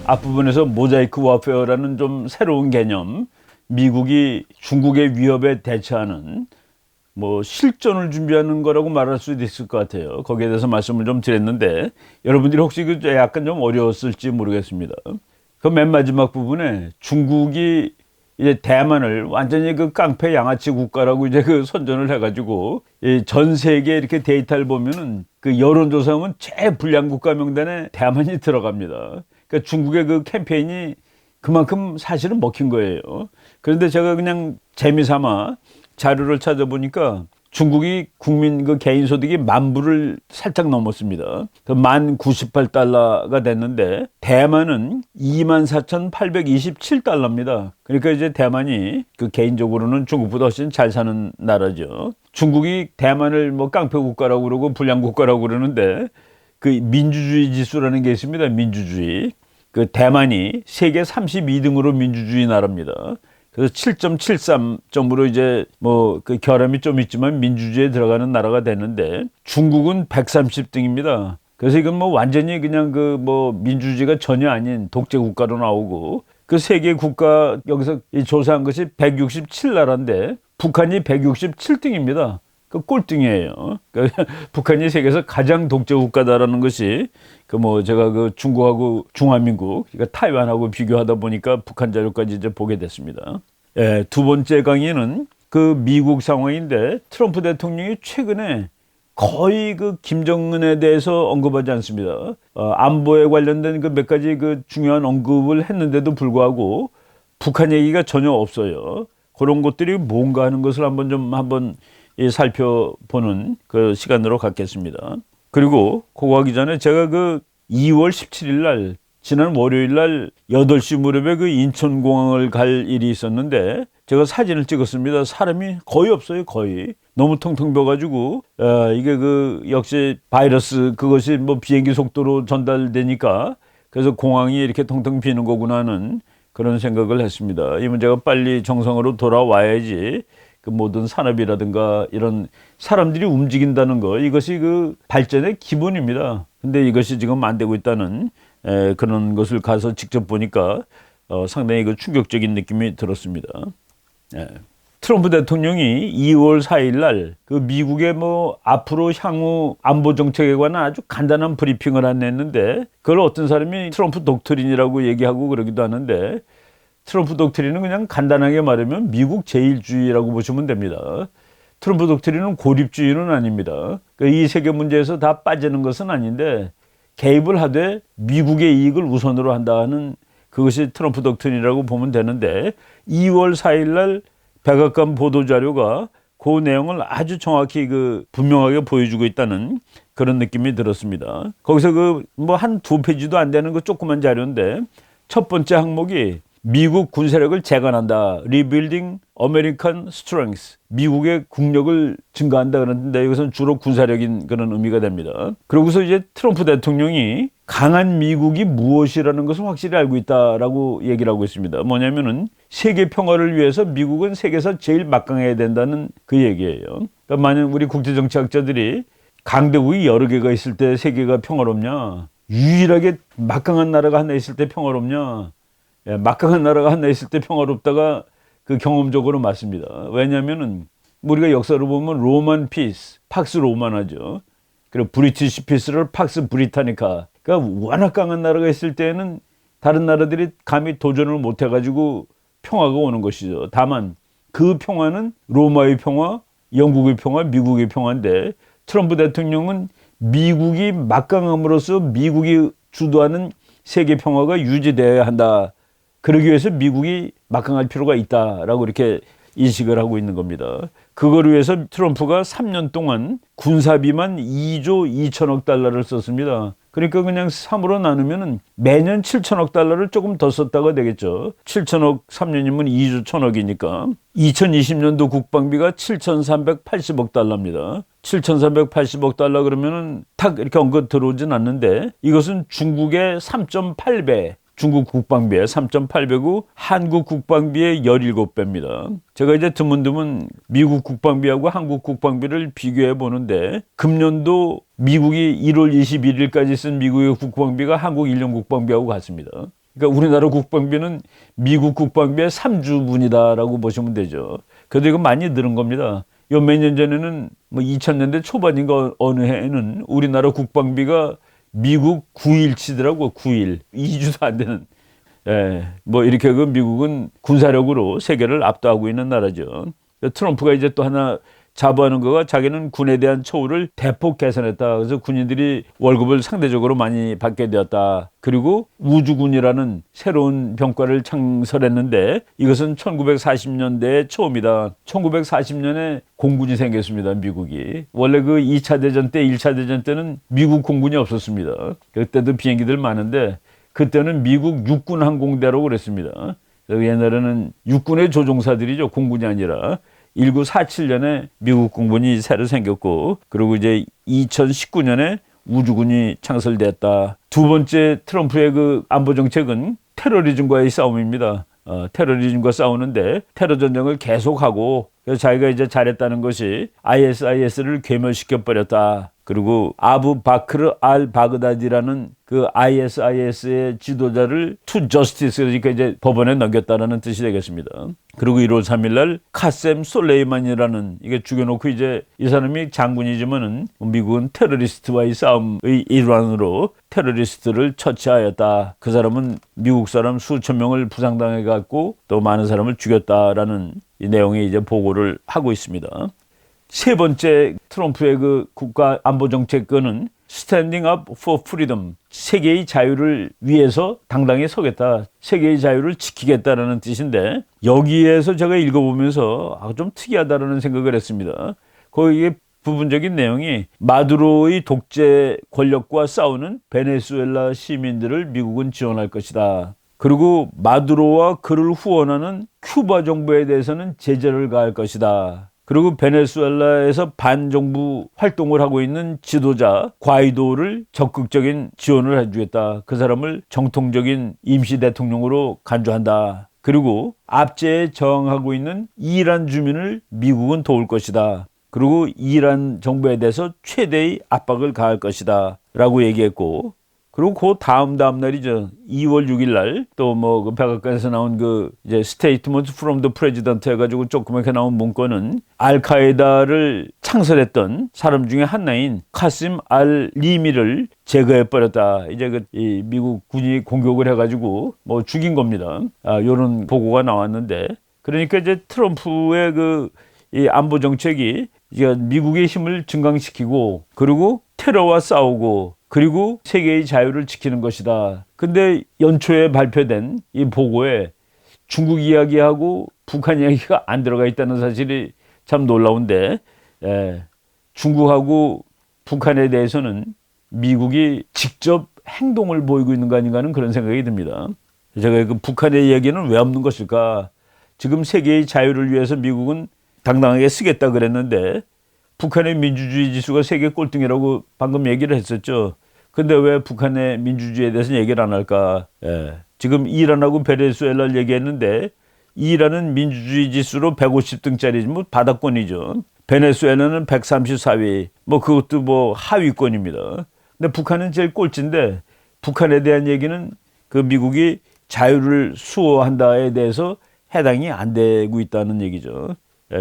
앞부분에서 모자이크 워페어라는 좀 새로운 개념, 미국이 중국의 위협에 대처하는 뭐 실전을 준비하는 거라고 말할 수도 있을 것 같아요. 거기에 대해서 말씀을 좀 드렸는데 여러분들이 혹시 그 약간 좀 어려웠을지 모르겠습니다. 그 맨 마지막 부분에 중국이 이제 대만을 완전히 그 깡패 양아치 국가라고 이제 그 선전을 해가지고 전 세계 이렇게 데이터를 보면은 그 여론조사하면 최불량 국가 명단에 대만이 들어갑니다. 그러니까 중국의 그 캠페인이 그만큼 사실은 먹힌 거예요. 그런데 제가 그냥 재미삼아 자료를 찾아보니까 중국이 국민 그 개인 소득이 10,000불을 살짝 넘었습니다. 그 1098달러가 됐는데 대만은 24,827달러입니다. 그러니까 이제 대만이 그 개인적으로는 중국보다 훨씬 잘 사는 나라죠. 중국이 대만을 뭐 깡패 국가라고 그러고 불량 국가라고 그러는데 그 민주주의 지수라는 게 있습니다. 민주주의. 그 대만이 세계 32등으로 민주주의 나라입니다. 그래서 7.73점으로 이제 뭐 그 결함이 좀 있지만 민주주의에 들어가는 나라가 되는데 중국은 130등입니다. 그래서 이건 뭐 완전히 그냥 그 뭐 민주주의가 전혀 아닌 독재 국가로 나오고 그 세계 국가 여기서 조사한 것이 167나라인데 북한이 167등입니다. 그 꼴등이에요. 그러니까 북한이 세계에서 가장 독재 국가다라는 것이 그 뭐 제가 그 중국하고 중화민국, 그러니까 타이완하고 비교하다 보니까 북한 자료까지 이제 보게 됐습니다. 예, 두 번째 강의는 그 미국 상황인데 트럼프 대통령이 최근에 거의 그 김정은에 대해서 언급하지 않습니다. 안보에 관련된 그 몇 가지 그 중요한 언급을 했는데도 불구하고 북한 얘기가 전혀 없어요. 그런 것들이 뭔가 하는 것을 한번 살펴보는 그 시간으로 갖겠습니다. 그리고 그거 하기 전에 제가 그 2월 17일 날 지난 월요일 날 8시 무렵에 그 인천공항을 갈 일이 있었는데 제가 사진을 찍었습니다. 사람이 거의 없어요. 거의. 너무 텅텅 비어가지고 이게 그 역시 바이러스 그것이 뭐 비행기 속도로 전달되니까 그래서 공항이 이렇게 텅텅 비는 거구나 하는 그런 생각을 했습니다. 이 문제가 빨리 정상으로 돌아와야지 그 모든 산업이라든가 이런 사람들이 움직인다는 거 이것이 그 발전의 기본입니다. 근데 이것이 지금 안 되고 있다는 그런 것을 가서 직접 보니까 상당히 그 충격적인 느낌이 들었습니다. 트럼프 대통령이 2월 4일 날 그 미국의 뭐 앞으로 향후 안보 정책에 관한 아주 간단한 브리핑을 했는데 그걸 어떤 사람이 트럼프 독트린이라고 얘기하고 그러기도 하는데 트럼프 독트린은 그냥 간단하게 말하면 미국 제일주의라고 보시면 됩니다. 트럼프 독트린은 고립주의는 아닙니다. 이 세계 문제에서 다 빠지는 것은 아닌데 개입을 하되 미국의 이익을 우선으로 한다는 그것이 트럼프 독트린이라고 보면 되는데 2월 4일 날 백악관 보도자료가 그 내용을 아주 정확히 그 분명하게 보여주고 있다는 그런 느낌이 들었습니다. 거기서 그 뭐 한 2페이지도 안 되는 그 조그만 자료인데 첫 번째 항목이 미국 군사력을 재건한다. Rebuilding American Strength. 미국의 국력을 증가한다 그러는데 이것은 주로 군사력인 그런 의미가 됩니다. 그러고서 이제 트럼프 대통령이 강한 미국이 무엇이라는 것을 확실히 알고 있다라고 얘기를 하고 있습니다. 뭐냐면은 세계 평화를 위해서 미국은 세계에서 제일 막강해야 된다는 그 얘기예요. 그러니까 만약 우리 국제정치학자들이 강대국이 여러 개가 있을 때 세계가 평화롭냐? 유일하게 막강한 나라가 하나 있을 때 평화롭냐? 막강한 나라가 하나 있을 때 평화롭다가 그 경험적으로 맞습니다. 왜냐하면은 우리가 역사를 보면 로만 피스, 팍스 로마나죠. 그리고 브리티시 피스를 팍스 브리타니카. 그러니까 워낙 강한 나라가 있을 때는 다른 나라들이 감히 도전을 못 해가지고 평화가 오는 것이죠. 다만 그 평화는 로마의 평화, 영국의 평화, 미국의 평화인데 트럼프 대통령은 미국이 막강함으로써 미국이 주도하는 세계 평화가 유지되어야 한다. 그러기 위해서 미국이 막강할 필요가 있다라고 이렇게 인식을 하고 있는 겁니다. 그걸 위해서 트럼프가 3년 동안 군사비만 2조 2천억 달러를 썼습니다. 그러니까 그냥 3으로 나누면 매년 7천억 달러를 조금 더 썼다가 되겠죠. 7천억 3년이면 2조 1천억이니까 2020년도 국방비가 7,380억 달러입니다. 7,380억 달러 그러면은 탁 이렇게 언급 들어오진 않는데 이것은 중국의 3.8배 중국 국방비의 3.8배고 한국 국방비의 17배입니다. 제가 이제 드문드문 미국 국방비하고 한국 국방비를 비교해 보는데 금년도 미국이 1월 21일까지 쓴 미국의 국방비가 한국 1년 국방비하고 같습니다. 그러니까 우리나라 국방비는 미국 국방비의 3주분이다라고 보시면 되죠. 그래도 이거 많이 늘은 겁니다. 요 몇 년 전에는 뭐 2000년대 초반인가 어느 해에는 우리나라 국방비가 미국 9일치더라고. 9일. 2주도 안 되는. 예, 뭐 이렇게 그 미국은 군사력으로 세계를 압도하고 있는 나라죠. 트럼프가 이제 또 하나 자부하는 거가 자기는 군에 대한 처우를 대폭 개선했다. 그래서 군인들이 월급을 상대적으로 많이 받게 되었다. 그리고 우주군이라는 새로운 병과를 창설했는데 이것은 1940년대의 처음이다. 1940년에 공군이 생겼습니다. 미국이. 원래 그 2차 대전 때, 1차 대전 때는 미국 공군이 없었습니다. 그때도 비행기들 많은데 그때는 미국 육군 항공대라고 그랬습니다. 옛날에는 육군의 조종사들이죠. 공군이 아니라. 1947년에 미국 공군이 새로 생겼고, 그리고 이제 2019년에 우주군이 창설됐다. 두 번째 트럼프의 그 안보 정책은 테러리즘과의 싸움입니다. 테러리즘과 싸우는데 테러 전쟁을 계속하고, 그래서 자기가 이제 잘했다는 것이 ISIS를 괴멸시켜 버렸다. 그리고 아부 바크르 알 바그다디라는 그 ISIS의 지도자를 to justice, 그러니까 이제 법원에 넘겼다라는 뜻이 되겠습니다. 그리고 1월 3일 날 카셈 솔레이만이라는, 이게 죽여놓고 이제 이 사람이 장군이지만은 미국은 테러리스트와의 싸움의 일환으로 테러리스트를 처치하였다. 그 사람은 미국 사람 수천 명을 부상당해 갖고 또 많은 사람을 죽였다라는 이 내용의 이제 보고를 하고 있습니다. 세 번째 트럼프의 그 국가 안보 정책은 Standing up for freedom, 세계의 자유를 위해서 당당히 서겠다, 세계의 자유를 지키겠다라는 뜻인데, 여기에서 제가 읽어보면서 좀 특이하다라는 생각을 했습니다. 거기에 부분적인 내용이 마두로의 독재 권력과 싸우는 베네수엘라 시민들을 미국은 지원할 것이다. 그리고 마두로와 그를 후원하는 큐바 정부에 대해서는 제재를 가할 것이다. 그리고 베네수엘라에서 반정부 활동을 하고 있는 지도자 과이도를 적극적인 지원을 해주겠다. 그 사람을 정통적인 임시 대통령으로 간주한다. 그리고 압제에 저항하고 있는 이란 주민을 미국은 도울 것이다. 그리고 이란 정부에 대해서 최대의 압박을 가할 것이다 라고 얘기했고, 그리고 그 다음 날이죠. 2월 6일 날 또 뭐 그 백악관에서 나온 그 이제 Statement from the President 해가지고 조그맣게 나온 문건은 알카에다를 창설했던 사람 중에 하나인 카심 알 리미를 제거해 버렸다. 이제 그 이 미국 군이 공격을 해가지고 뭐 죽인 겁니다. 이런 보고가 나왔는데, 그러니까 이제 트럼프의 그 이 안보 정책이 이제 미국의 힘을 증강시키고, 그리고 테러와 싸우고, 그리고 세계의 자유를 지키는 것이다. 근데 연초에 발표된 이 보고에 중국 이야기하고 북한 이야기가 안 들어가 있다는 사실이 참 놀라운데, 중국하고 북한에 대해서는 미국이 직접 행동을 보이고 있는 거 아닌가 하는 그런 생각이 듭니다. 제가 그 북한의 이야기는 왜 없는 것일까? 지금 세계의 자유를 위해서 미국은 당당하게 쓰겠다 그랬는데, 북한의 민주주의 지수가 세계 꼴등이라고 방금 얘기를 했었죠. 근데 왜 북한의 민주주의에 대해서는 얘기를 안 할까? 지금 이란하고 베네수엘라를 얘기했는데, 이란은 민주주의 지수로 150등짜리 뭐 바닥권이죠. 베네수엘라는 134위, 뭐 그것도 뭐 하위권입니다. 근데 북한은 제일 꼴찌인데, 북한에 대한 얘기는 그 미국이 자유를 수호한다에 대해서 해당이 안 되고 있다는 얘기죠.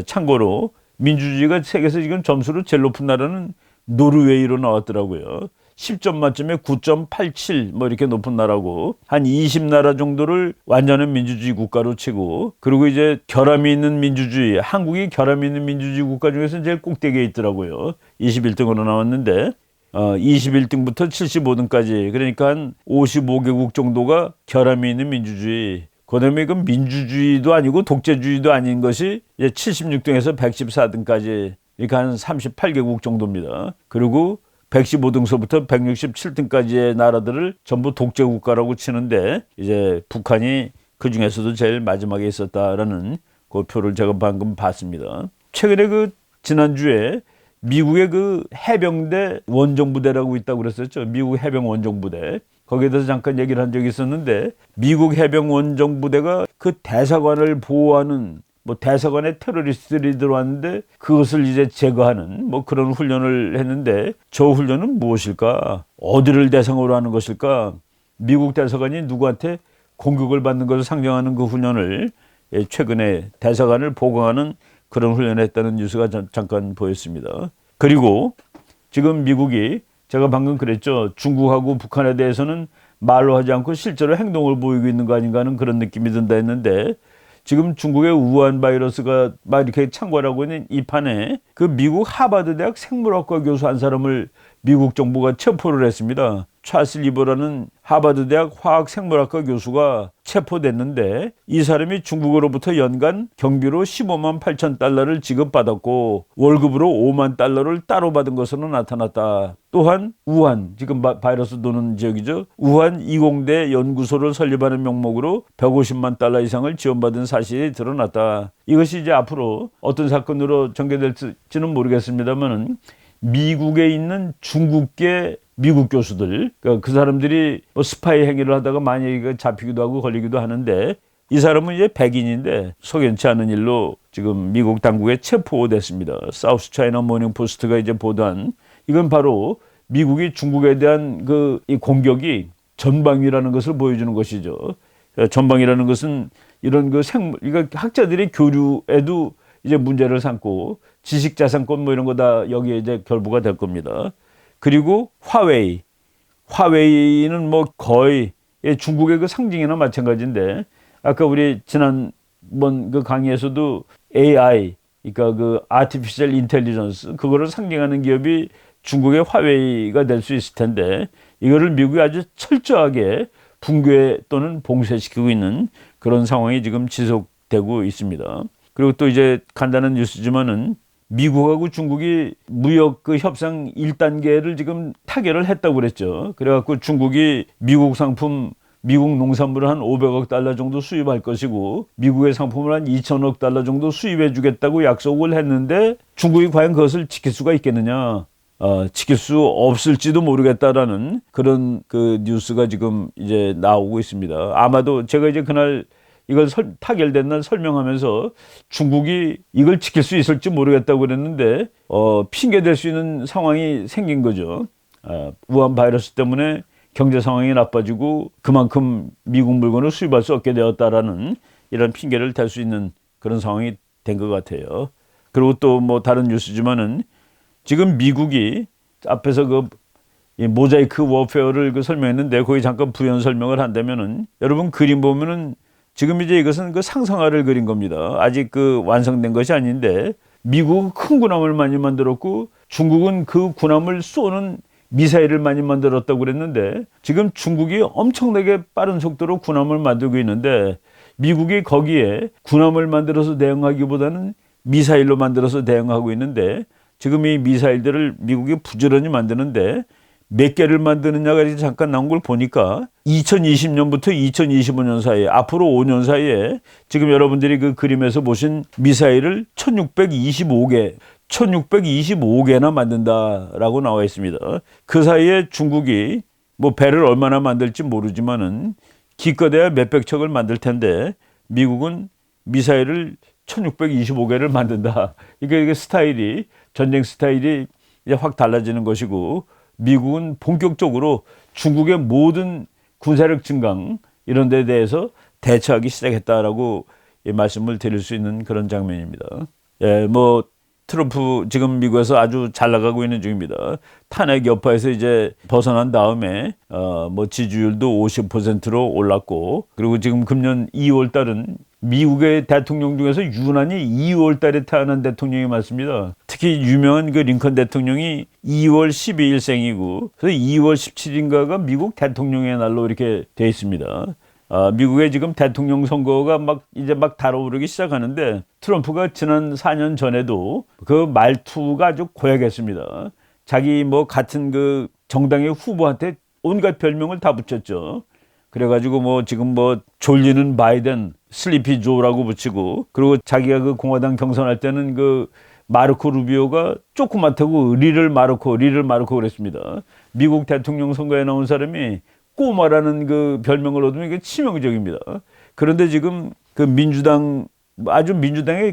참고로 민주주의가 세계에서 지금 점수로 제일 높은 나라는 노르웨이로 나왔더라고요. 10점 만점에 9.87 뭐 이렇게 높은 나라고, 한 20나라 정도를 완전한 민주주의 국가로 치고, 그리고 이제 결함이 있는 민주주의, 한국이 결함이 있는 민주주의 국가 중에서 제일 꼭대기에 있더라고요. 21등으로 나왔는데 21등부터 75등까지, 그러니까 한 55개국 정도가 결함이 있는 민주주의. 그다음에 그 민주주의도 아니고 독재주의도 아닌 것이 이제 76등에서 114등까지, 그러니까 한 38개국 정도입니다. 그리고 115등서부터 167등까지의 나라들을 전부 독재국가라고 치는데, 이제 북한이 그 중에서도 제일 마지막에 있었다라는 그 표를 제가 방금 봤습니다. 최근에 그 지난주에 미국의 그 해병대 원정부대라고 있다고 그랬었죠. 미국 해병 원정부대. 거기에 대해서 잠깐 얘기를 한 적이 있었는데, 미국 해병 원정부대가 그 대사관을 보호하는, 뭐 대사관에 테러리스트들이 들어왔는데 그것을 이제 제거하는 뭐 그런 훈련을 했는데, 저 훈련은 무엇일까? 어디를 대상으로 하는 것일까? 미국 대사관이 누구한테 공격을 받는 것을 상정하는 그 훈련을 최근에 대사관을 보강하는 그런 훈련을 했다는 뉴스가 잠깐 보였습니다. 그리고 지금 미국이 제가 방금 그랬죠. 중국하고 북한에 대해서는 말로 하지 않고 실제로 행동을 보이고 있는 거 아닌가 하는 그런 느낌이 든다 했는데 지금 중국의 우한 바이러스가 막 이렇게 창궐하고 있는 이 판에 그 미국 하버드 대학 생물학과 교수 한 사람을 미국 정부가 체포를 했습니다. 찰스 리버라는 하버드 대학 화학생물학과 교수가 체포됐는데 이 사람이 중국으로부터 연간 경비로 15만 8천 달러를 지급받았고 월급으로 5만 달러를 따로 받은 것으로 나타났다. 또한 우한, 지금 바이러스 도는 지역이죠. 우한 이공대 연구소를 설립하는 명목으로 150만 달러 이상을 지원받은 사실이 드러났다. 이것이 이제 앞으로 어떤 사건으로 전개될지는 모르겠습니다만은 미국에 있는 중국계 미국 교수들, 그 사람들이 뭐 스파이 행위를 하다가 만약에 잡히기도 하고 걸리기도 하는데 이 사람은 이제 백인인데 석연치 않은 일로 지금 미국 당국에 체포됐습니다. 사우스 차이나 모닝 포스트가 이제 보도한 이건 바로 미국이 중국에 대한 이 공격이 전방위라는 것을 보여주는 것이죠. 전방위라는 것은 이런 이거 학자들의 교류에도 이제 문제를 삼고 지식자산권 뭐 이런 거 다 여기에 이제 결부가 될 겁니다. 그리고 화웨이는 뭐 거의 중국의 그 상징이나 마찬가지인데 아까 우리 지난번 그 강의에서도 AI, 그러니까 그 Artificial Intelligence 그거를 상징하는 기업이 중국의 화웨이가 될 수 있을 텐데 이거를 미국이 아주 철저하게 붕괴 또는 봉쇄시키고 있는 그런 상황이 지금 지속되고 있습니다. 그리고 또 이제 간단한 뉴스지만은 미국하고 중국이 무역 그 협상 1단계를 지금 타결을 했다고 그랬죠. 그래갖고 중국이 미국 상품, 미국 농산물을 한 500억 달러 정도 수입할 것이고 미국의 상품을 한 2천억 달러 정도 수입해 주겠다고 약속을 했는데 중국이 과연 그것을 지킬 수가 있겠느냐. 지킬 수 없을지도 모르겠다라는 그런 그 뉴스가 지금 이제 나오고 있습니다. 아마도 제가 이제 그날 이걸 타결된 날 설명하면서 중국이 이걸 지킬 수 있을지 모르겠다고 그랬는데 핑계 댈 수 있는 상황이 생긴 거죠. 우한 바이러스 때문에 경제 상황이 나빠지고 그만큼 미국 물건을 수입할 수 없게 되었다라는 이런 핑계를 댈 수 있는 그런 상황이 된 것 같아요. 그리고 또 뭐 다른 뉴스지만은 지금 미국이 앞에서 이 모자이크 워페어를 설명했는데 거기 잠깐 부연 설명을 한다면은 여러분 그림 보면은 지금 이제 이것은 그 상상화를 그린 겁니다. 아직 완성된 것이 아닌데 미국은 큰 군함을 많이 만들었고 중국은 그 군함을 쏘는 미사일을 많이 만들었다고 그랬는데 지금 중국이 엄청나게 빠른 속도로 군함을 만들고 있는데 미국이 거기에 군함을 만들어서 대응하기보다는 미사일로 만들어서 대응하고 있는데 지금 이 미사일들을 미국이 부지런히 만드는데 몇 개를 만드느냐가 잠깐 나온 걸 보니까 2020년부터 2025년 사이에 앞으로 5년 사이에 지금 여러분들이 그 그림에서 보신 미사일을 1625개나 만든다라고 나와 있습니다. 그 사이에 중국이 뭐 배를 얼마나 만들지 모르지만은 기껏해야 몇백 척을 만들 텐데 미국은 미사일을 1625개를 만든다. 이게 스타일이 전쟁 스타일이 이제 확 달라지는 것이고 미국은 본격적으로 중국의 모든 군사력 증강 이런 데 대해서 대처하기 시작했다라고 말씀을 드릴 수 있는 그런 장면입니다. 뭐 트럼프 지금 미국에서 아주 잘 나가고 있는 중입니다. 탄핵 여파에서 이제 벗어난 다음에 뭐 지지율도 50%로 올랐고 그리고 지금 금년 2월 달은 미국의 대통령 중에서 유난히 2월 달에 태어난 대통령이 많습니다. 특히 유명한 그 링컨 대통령이 2월 12일 생이고 그래서 2월 17일인가가 미국 대통령의 날로 이렇게 돼 있습니다. 미국의 지금 대통령 선거가 이제 달아오르기 시작하는데 트럼프가 지난 4년 전에도 그 말투가 아주 고약했습니다. 자기 뭐 같은 그 정당의 후보한테 온갖 별명을 다 붙였죠. 그래가지고 뭐 지금 뭐 졸리는 바이든, 슬리피 조라고 붙이고 그리고 자기가 그 공화당 경선할 때는 그 마르코 루비오가 조그맣다고 리를 마르코 그랬습니다. 미국 대통령 선거에 나온 사람이 꼬마라는 그 별명을 얻으면 이게 치명적입니다. 그런데 지금 그 민주당의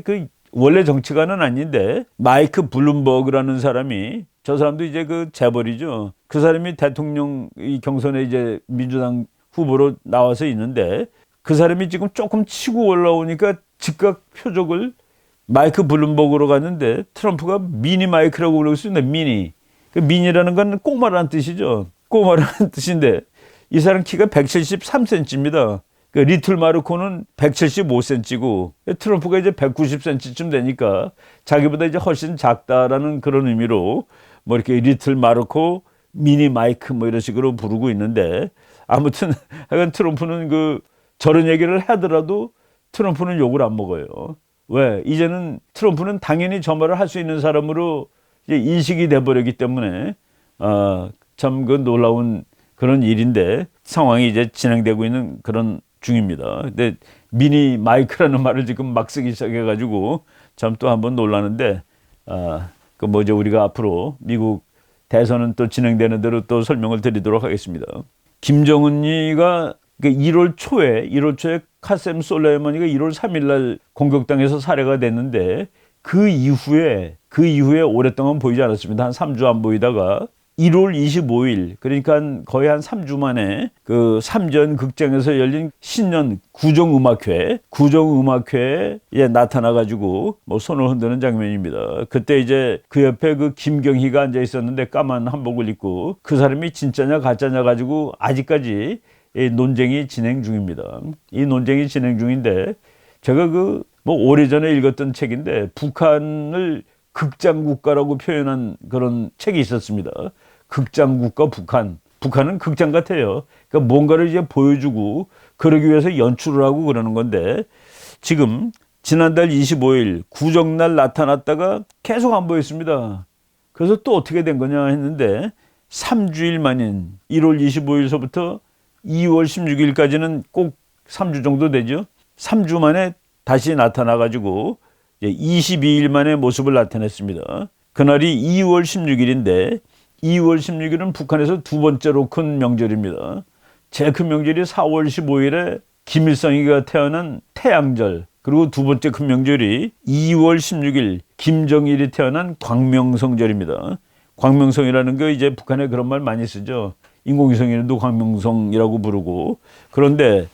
그 원래 정치가는 아닌데 마이크 블룸버그라는 사람이 저 사람도 이제 그 재벌이죠. 그 사람이 대통령 이 경선에 이제 민주당 후보로 나와서 있는데 그 사람이 지금 조금 치고 올라오니까 즉각 표적을 마이크 블룸버그로 갔는데 트럼프가 미니 마이크라고 부르고 있습니다. 미니. 그 미니라는 건 꼬마라는 뜻이죠. 꼬마라는 뜻인데 이 사람 키가 173cm입니다. 그 리틀 마르코는 175cm고 트럼프가 이제 190cm쯤 되니까 자기보다 이제 훨씬 작다라는 그런 의미로 뭐 이렇게 리틀 마르코, 미니 마이크 뭐 이런 식으로 부르고 있는데 아무튼 하여간 트럼프는 그 저런 얘기를 하더라도 트럼프는 욕을 안 먹어요. 왜? 이제는 트럼프는 당연히 저 말을 할 수 있는 사람으로 이제 인식이 돼버렸기 때문에 참 그 놀라운 그런 일인데 상황이 이제 진행되고 있는 그런 중입니다. 근데 미니 마이크라는 말을 지금 막 쓰기 시작해가지고 참 또 한번 놀라는데 그 뭐죠 우리가 앞으로 미국 대선은 또 진행되는 대로 또 설명을 드리도록 하겠습니다. 김정은이가 1월 초에 카셈 솔레이마니가 1월 3일 날 공격당해서 살해가 됐는데 그 이후에 오랫동안 보이지 않았습니다. 한 3주 안 보이다가 1월 25일 그러니까 거의 한 3주 만에 그 삼전 극장에서 열린 신년 구정음악회에 나타나가지고 뭐 손을 흔드는 장면입니다. 그때 이제 그 옆에 그 김경희가 앉아 있었는데 까만 한복을 입고 그 사람이 진짜냐 가짜냐 가지고 아직까지 이 논쟁이 진행 중입니다. 이 논쟁이 진행 중인데 제가 그 뭐 오래전에 읽었던 책인데 북한을 극장국가라고 표현한 그런 책이 있었습니다. 극장국가 북한은 극장 같아요. 그러니까 뭔가를 이제 보여주고 그러기 위해서 연출을 하고 그러는 건데 지금 지난달 25일 구정날 나타났다가 계속 안 보였습니다. 그래서 또 어떻게 된 거냐 했는데 3주일 만인 1월 25일서부터 2월 16일까지는 꼭 3주 정도 되죠. 3주 만에 다시 나타나가지고 22일 만에 모습을 나타냈습니다. 그날이 2월 16일인데 2월 16일은 북한에서 두 번째로 큰 명절입니다. 제일 큰 명절이 4월 15일에 김일성이가 태어난 태양절, 그리고 두 번째 큰 명절이 2월 16일 김정일이 태어난 광명성절입니다. 광명성이라는 게 이제 북한에 그런 말 많이 쓰죠. 인공위성이라도 광명성이라고 부르고. 그런데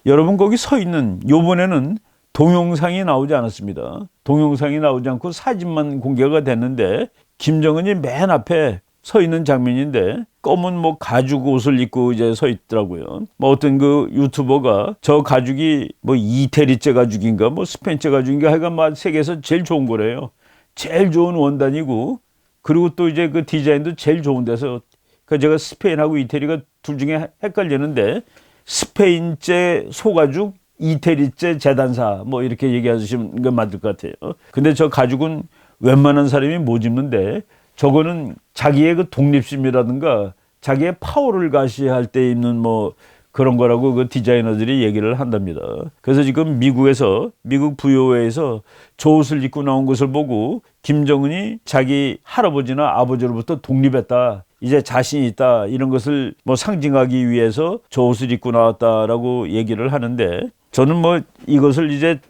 여러분 거기 서 있는 요번에는 동영상이 나오지 않았습니다. 동영상이 나오지 않고 사진만 공개가 됐는데 김정은이 맨 앞에 서 있는 장면인데 검은 뭐 가죽 옷을 입고 이제 서 있더라고요. 뭐 어떤 그 유튜버가 저 가죽이 뭐 이태리제 가죽인가 뭐 스페인제 가죽인가 하여간 막 세계에서 제일 좋은 거래요. 제일 좋은 원단이고 그리고 또 이제 그 디자인도 제일 좋은 데서 그 제가 스페인하고 이태리가 둘 중에 헷갈리는데 스페인제 소가죽 이태리제 재단사 뭐 이렇게 얘기하시면 건 맞을 것 같아요. 근데 저 가죽은 웬만한 사람이 못 입는데 저거는 자기의 그 독립심이라든가 자기의 파워를 가시할 때 입는 뭐 그런 거라고 그 디자이너들이 얘기를 한답니다. 그래서 지금 미국 부여회에서 저 옷을 입고 나온 것을 보고 김정은이 자기 할아버지나 아버지로부터 독립했다. 이제 자신이 있다. 이런 것을 뭐 상징하기 위해서 저 옷을 입고 나왔다라고 얘기를 하는데 저는 뭐 이것을 이제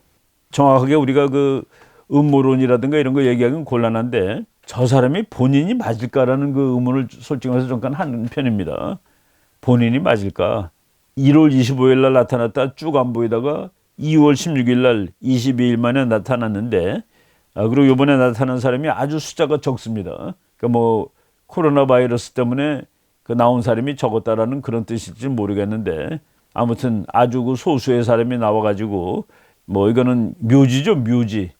정확하게 우리가 그 음모론이라든가 이런 거 얘기하기는 곤란한데 저 사람이 본인이 맞을까라는 그 의문을 솔직히 말해서 잠깐 하는 편입니다. 본인이 맞을까? 1월 25일 날 나타났다 쭉 안 보이다가 2월 16일 날 22일 만에 나타났는데 그리고 이번에 나타난 사람이 아주 숫자가 적습니다. 그러니까 뭐 코로나 바이러스 때문에 그 나온 사람이 적었다라는 그런 뜻일지 모르겠는데 아무튼 아주 그 소수의 사람이 나와가지고 뭐 이거는 묘지죠,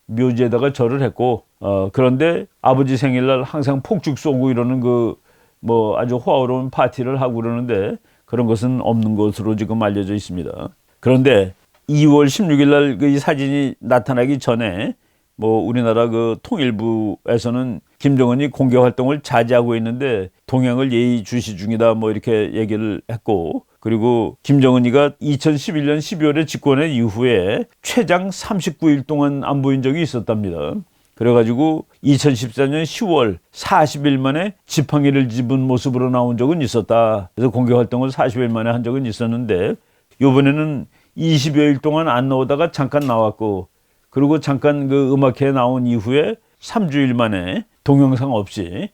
묘지에다가 절을 했고 그런데 아버지 생일날 항상 폭죽 쏘고 이러는 그 뭐 아주 호화로운 파티를 하고 그러는데 그런 것은 없는 것으로 지금 알려져 있습니다. 그런데 2월 16일 날 그 이 사진이 나타나기 전에 뭐 우리나라 그 통일부에서는 김정은이 공개 활동을 자제하고 있는데 동향을 예의주시 중이다 뭐 이렇게 얘기를 했고 그리고 김정은이가 2011년 12월에 집권한 이후에 최장 39일 동안 안 보인 적이 있었답니다. 그래가지고 2014년 10월 40일 만에 지팡이를 집은 모습으로 나온 적은 있었다. 그래서 공개 활동을 40일 만에 한 적은 있었는데 이번에는 20여일 동안 안 나오다가 잠깐 나왔고 그리고 잠깐 그 음악회에 나온 이후에 3주일 만에 동영상 없이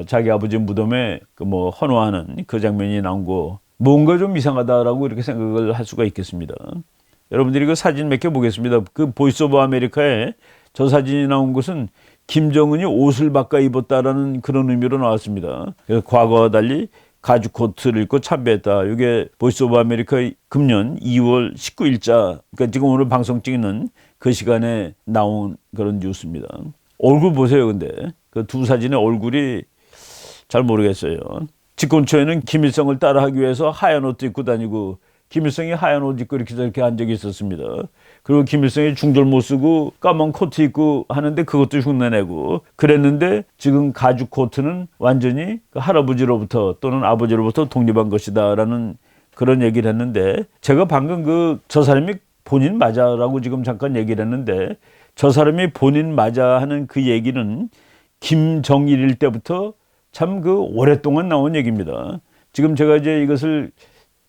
자기 아버지 무덤에 그 뭐 헌화하는 그 장면이 나온 거 뭔가 좀 이상하다라고 이렇게 생각을 할 수가 있겠습니다. 여러분들이 그 사진 몇 개 보겠습니다. 그 보이스 오브 아메리카에 저 사진이 나온 것은 김정은이 옷을 바꿔 입었다라는 그런 의미로 나왔습니다. 그래서 과거와 달리 가죽 코트를 입고 참배했다. 이게 보이스 오브 아메리카 금년 2월 19일자, 그러니까 지금 오늘 방송 찍는 그 시간에 나온 그런 뉴스입니다. 얼굴 보세요. 근데 그 두 사진의 얼굴이 잘 모르겠어요. 집권초에는 김일성을 따라하기 위해서 하얀 옷도 입고 다니고, 김일성이 하얀 옷 입고 이렇게 저렇게 한 적이 있었습니다. 그리고 김일성이 중절 못 쓰고 까만 코트 입고 하는데 그것도 흉내내고 그랬는데, 지금 가죽 코트는 완전히 그 할아버지로부터 또는 아버지로부터 독립한 것이다라는 그런 얘기를 했는데, 제가 방금 저 사람이 본인 맞아라고 지금 잠깐 얘기를 했는데, 저 사람이 본인 맞아 하는 그 얘기는 김정일일 때부터 참 그 오랫동안 나온 얘기입니다. 지금 제가 이제 이것을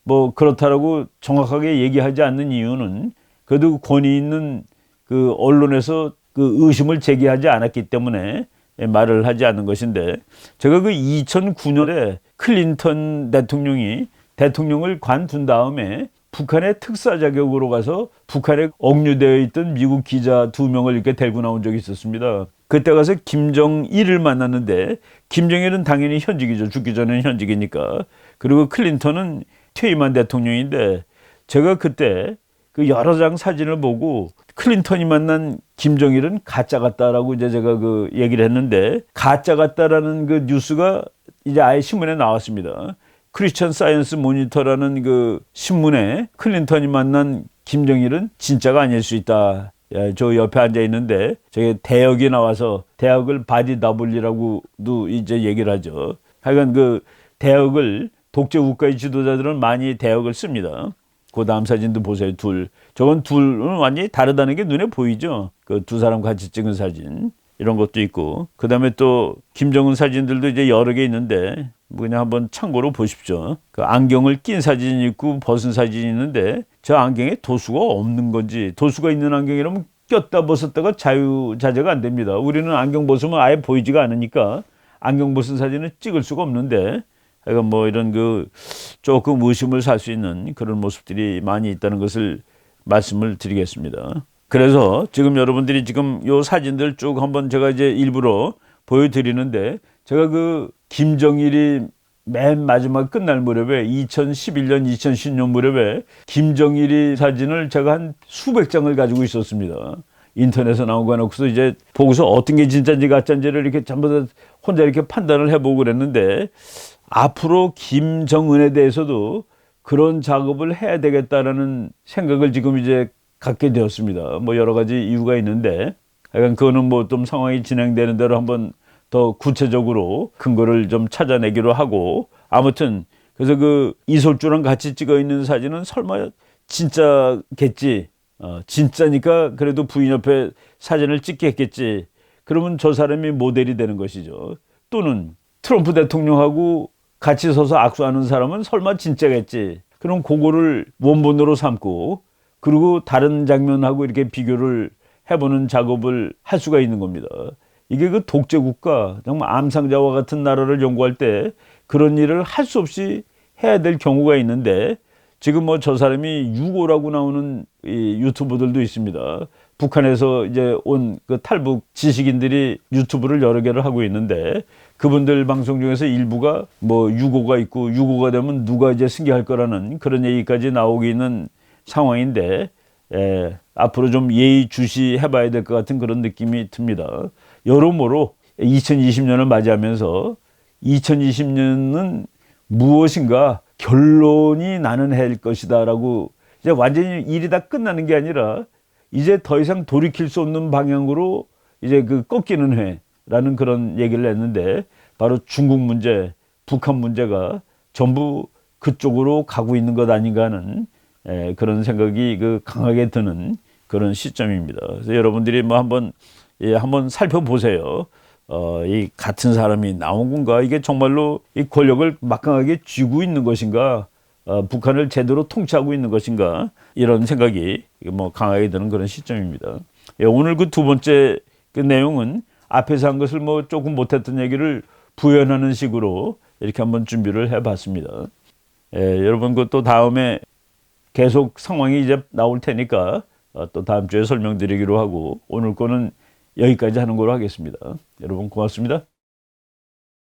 뭐 그렇다라고 정확하게 얘기하지 않는 이유는, 그래도 권위 있는 그 언론에서 그 의심을 제기하지 않았기 때문에 말을 하지 않는 것인데, 제가 그 2009년에 클린턴 대통령이 대통령을 관둔 다음에 북한의 특사 자격으로 가서 북한에 억류되어 있던 미국 기자 2명을 이렇게 데리고 나온 적이 있었습니다. 그때 가서 김정일을 만났는데, 김정일은 당연히 현직이죠. 죽기 전에는 현직이니까. 그리고 클린턴은 퇴임한 대통령인데, 제가 그때 그 여러 장 사진을 보고 클린턴이 만난 김정일은 가짜 같다라고 이제 제가 그 얘기를 했는데, 가짜 같다라는 그 뉴스가 이제 아예 신문에 나왔습니다. 크리스천 사이언스 모니터라는 그 신문에 클린턴이 만난 김정일은 진짜가 아닐 수 있다. 저 옆에 앉아 있는데 저게 대역이 나와서 대역을 바디 더블이라고도 이제 얘기를 하죠. 하여간 그 대역을 독재 국가의 지도자들은 많이 대역을 씁니다. 그 다음 사진도 보세요. 저건 둘은 완전히 다르다는 게 눈에 보이죠. 그 두 사람 같이 찍은 사진 이런 것도 있고, 그 다음에 또 김정은 사진들도 이제 여러 개 있는데 뭐 그냥 한번 참고로 보십시오. 그 안경을 낀 사진이 있고 벗은 사진이 있는데, 저 안경에 도수가 없는 건지, 도수가 있는 안경이라면 꼈다 벗었다가 자유자재가 안 됩니다. 우리는 안경 벗으면 아예 보이지가 않으니까 안경 벗은 사진을 찍을 수가 없는데, 그러니까 뭐 이런 그 조금 의심을 살 수 있는 그런 모습들이 많이 있다는 것을 말씀을 드리겠습니다. 그래서 지금 여러분들이 지금 요 사진들 쭉 한번 제가 이제 일부러 보여드리는데, 제가 그 김정일이 맨 마지막 끝날 무렵에 2011년, 2010년 무렵에 김정일이 사진을 제가 한 수백 장을 가지고 있었습니다. 인터넷에 나온 거 놓고서 이제 보고서 어떤 게 진짜인지 가짜인지를 이렇게 전부 다 혼자 이렇게 판단을 해보고 그랬는데, 앞으로 김정은에 대해서도 그런 작업을 해야 되겠다라는 생각을 지금 이제 갖게 되었습니다. 뭐 여러 가지 이유가 있는데, 약간 그거는 뭐 좀 상황이 진행되는 대로 한번 더 구체적으로 근거를 좀 찾아내기로 하고, 아무튼 그래서 그 이솔주랑 같이 찍어 있는 사진은 설마 진짜겠지, 진짜니까 그래도 부인 옆에 사진을 찍겠겠지, 그러면 저 사람이 모델이 되는 것이죠. 또는 트럼프 대통령하고 같이 서서 악수하는 사람은 설마 진짜겠지, 그럼 그거를 원본으로 삼고 그리고 다른 장면하고 이렇게 비교를 해보는 작업을 할 수가 있는 겁니다. 이게 그 독재국가, 정말 암상자와 같은 나라를 연구할 때 그런 일을 할 수 없이 해야 될 경우가 있는데, 지금 뭐 저 사람이 유고라고 나오는 이 유튜버들도 있습니다. 북한에서 이제 온 그 탈북 지식인들이 유튜브를 여러 개를 하고 있는데, 그분들 방송 중에서 일부가 뭐 유고가 있고, 유고가 되면 누가 이제 승계할 거라는 그런 얘기까지 나오고 있는 상황인데, 앞으로 좀 예의주시해 봐야 될 것 같은 그런 느낌이 듭니다. 여러모로 2020년을 맞이하면서 2020년은 무엇인가 결론이 나는 해일 것이다 라고, 이제 완전히 일이 다 끝나는 게 아니라 이제 더 이상 돌이킬 수 없는 방향으로 이제 그 꺾이는 해라는 그런 얘기를 했는데, 바로 중국 문제, 북한 문제가 전부 그쪽으로 가고 있는 것 아닌가 하는 그런 생각이 그 강하게 드는 그런 시점입니다. 그래서 여러분들이 뭐 한번 살펴보세요. 이 같은 사람이 나온 건가? 이게 정말로 이 권력을 막강하게 쥐고 있는 것인가? 북한을 제대로 통치하고 있는 것인가? 이런 생각이 뭐 강하게 드는 그런 시점입니다. 오늘 그 두 번째 그 내용은 앞에서 한 것을 뭐 조금 못했던 얘기를 부연하는 식으로 이렇게 한번 준비를 해봤습니다. 여러분 그 또 다음에 계속 상황이 이제 나올 테니까 또 다음 주에 설명드리기로 하고 오늘 거는 여기까지 하는 걸로 하겠습니다. 여러분 고맙습니다.